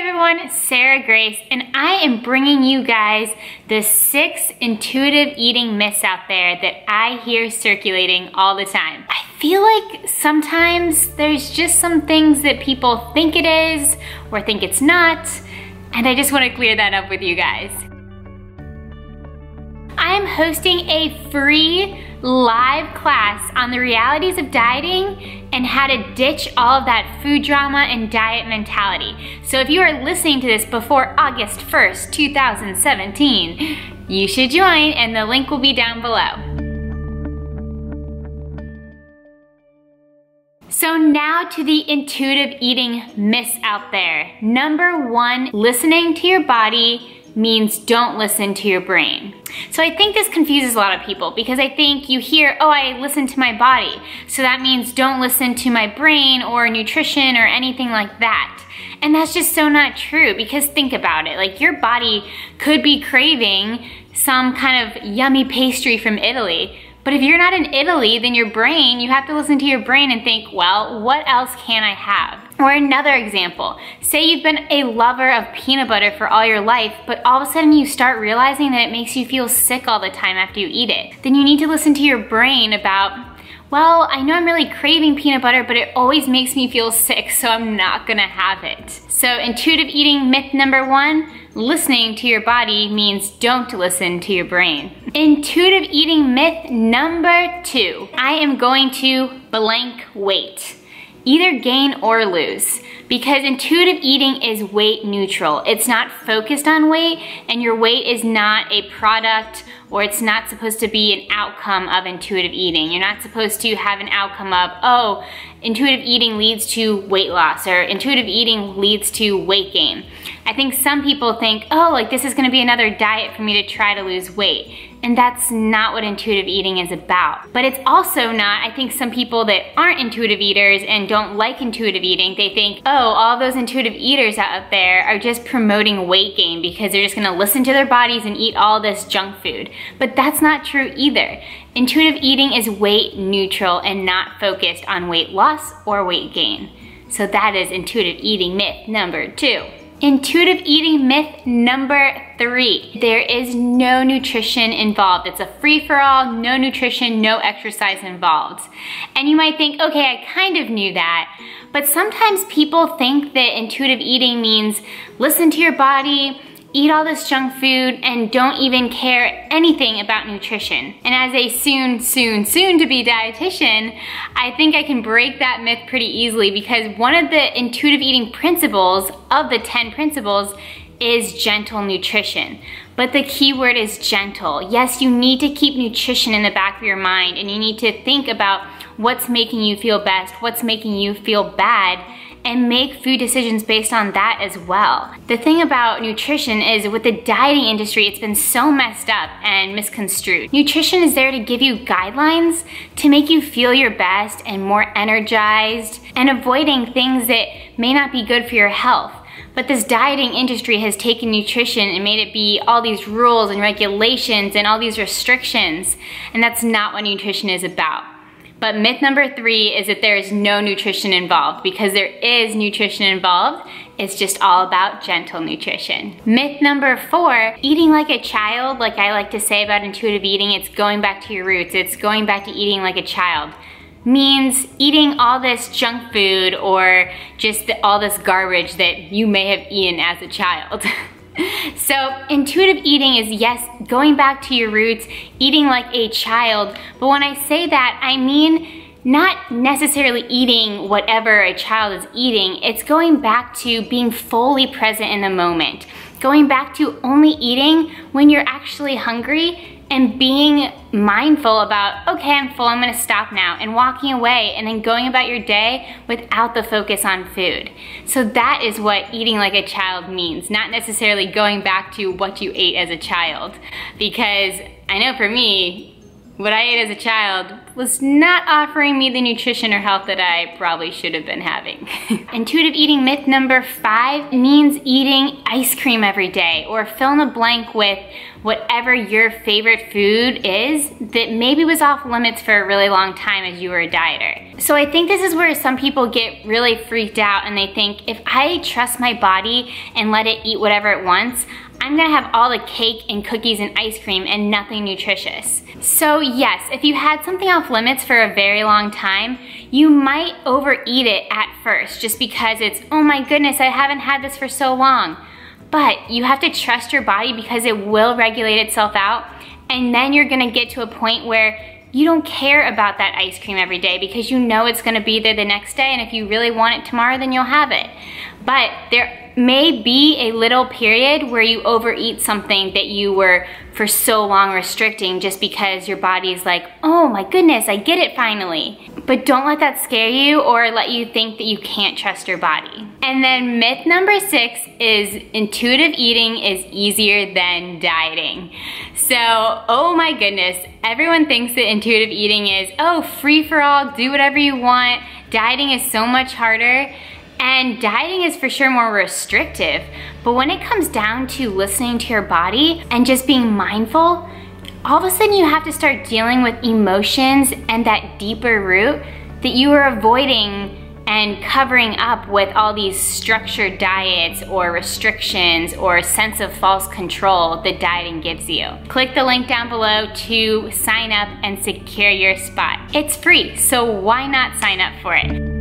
everyone, Sarah Grace, and I am bringing you guys the 6 intuitive eating myths out there that I hear circulating all the time. I feel like sometimes there's just some things that people think it is or think it's not, and I just want to clear that up with you guys. I'm hosting a free live class on the realities of dieting and how to ditch all of that food drama and diet mentality. So if you are listening to this before August 1st, 2017, you should join, and the link will be down below. So now to the intuitive eating myths out there. Number 1, listening to your body means don't listen to your brain. So I think this confuses a lot of people because I think you hear, oh, I listen to my body. So that means don't listen to my brain or nutrition or anything like that. And that's just so not true, because think about it. Like, your body could be craving some kind of yummy pastry from Italy. But if you're not in Italy, then your brain, you have to listen to your brain and think, well, what else can I have? Or another example, say you've been a lover of peanut butter for all your life, but all of a sudden you start realizing that it makes you feel sick all the time after you eat it. Then you need to listen to your brain about, well, I know I'm really craving peanut butter, but it always makes me feel sick, so I'm not gonna have it. So intuitive eating myth number 1, listening to your body means don't listen to your brain. Intuitive eating myth number 2, I am going to blank weight. Either gain or lose, because intuitive eating is weight neutral. It's not focused on weight, and your weight is not a product, or it's not supposed to be an outcome of intuitive eating. You're not supposed to have an outcome of, oh, intuitive eating leads to weight loss, or intuitive eating leads to weight gain. I think some people think, oh, like this is gonna be another diet for me to try to lose weight. And that's not what intuitive eating is about. But it's also not, I think some people that aren't intuitive eaters and don't like intuitive eating, they think, oh, all those intuitive eaters out there are just promoting weight gain because they're just gonna listen to their bodies and eat all this junk food. But that's not true either. Intuitive eating is weight neutral and not focused on weight loss or weight gain. So that is intuitive eating myth number 2. Intuitive eating myth number 3, there is no nutrition involved. It's a free-for-all, no nutrition, no exercise involved. And you might think, okay, I kind of knew that, but sometimes people think that intuitive eating means listen to your body, eat all this junk food, and don't even care anything about nutrition. And as a soon to be dietitian, I think I can break that myth pretty easily, because one of the intuitive eating principles of the 10 principles is gentle nutrition. But the key word is gentle. Yes, you need to keep nutrition in the back of your mind, and you need to think about what's making you feel best, what's making you feel bad, and make food decisions based on that as well. The thing about nutrition is, with the dieting industry, it's been so messed up and misconstrued. Nutrition is there to give you guidelines to make you feel your best and more energized, and avoiding things that may not be good for your health. But this dieting industry has taken nutrition and made it be all these rules and regulations and all these restrictions, and that's not what nutrition is about. But myth number 3 is that there is no nutrition involved, because there is nutrition involved. It's just all about gentle nutrition. Myth number 4, eating like a child, like I like to say about intuitive eating, it's going back to your roots. It's going back to eating like a child. Means eating all this junk food or just all this garbage that you may have eaten as a child. So intuitive eating is, yes, going back to your roots, eating like a child, but when I say that, I mean not necessarily eating whatever a child is eating. It's going back to being fully present in the moment, going back to only eating when you're actually hungry, and being mindful about, okay, I'm full, I'm gonna stop now, and walking away, and then going about your day without the focus on food. So that is what eating like a child means, not necessarily going back to what you ate as a child. Because I know for me, what I ate as a child was not offering me the nutrition or health that I probably should have been having. Intuitive eating myth number 5 means eating ice cream every day, or fill in the blank with whatever your favorite food is that maybe was off limits for a really long time as you were a dieter. So I think this is where some people get really freaked out and they think, if I trust my body and let it eat whatever it wants, I'm gonna have all the cake and cookies and ice cream and nothing nutritious. So yes, if you had something off limits for a very long time, you might overeat it at first just because it's, oh my goodness, I haven't had this for so long. But you have to trust your body because it will regulate itself out, and then you're gonna get to a point where you don't care about that ice cream every day because you know it's gonna be there the next day, and if you really want it tomorrow, then you'll have it. But there may be a little period where you overeat something that you were for so long restricting just because your body's like, oh my goodness, I get it finally. But don't let that scare you or let you think that you can't trust your body. And then myth number 6 is intuitive eating is easier than dieting. So, oh my goodness, everyone thinks that intuitive eating is, oh, free for all, do whatever you want. Dieting is so much harder. And dieting is for sure more restrictive, but when it comes down to listening to your body and just being mindful, all of a sudden you have to start dealing with emotions and that deeper root that you were avoiding and covering up with all these structured diets or restrictions or sense of false control that dieting gives you. Click the link down below to sign up and secure your spot. It's free, so why not sign up for it?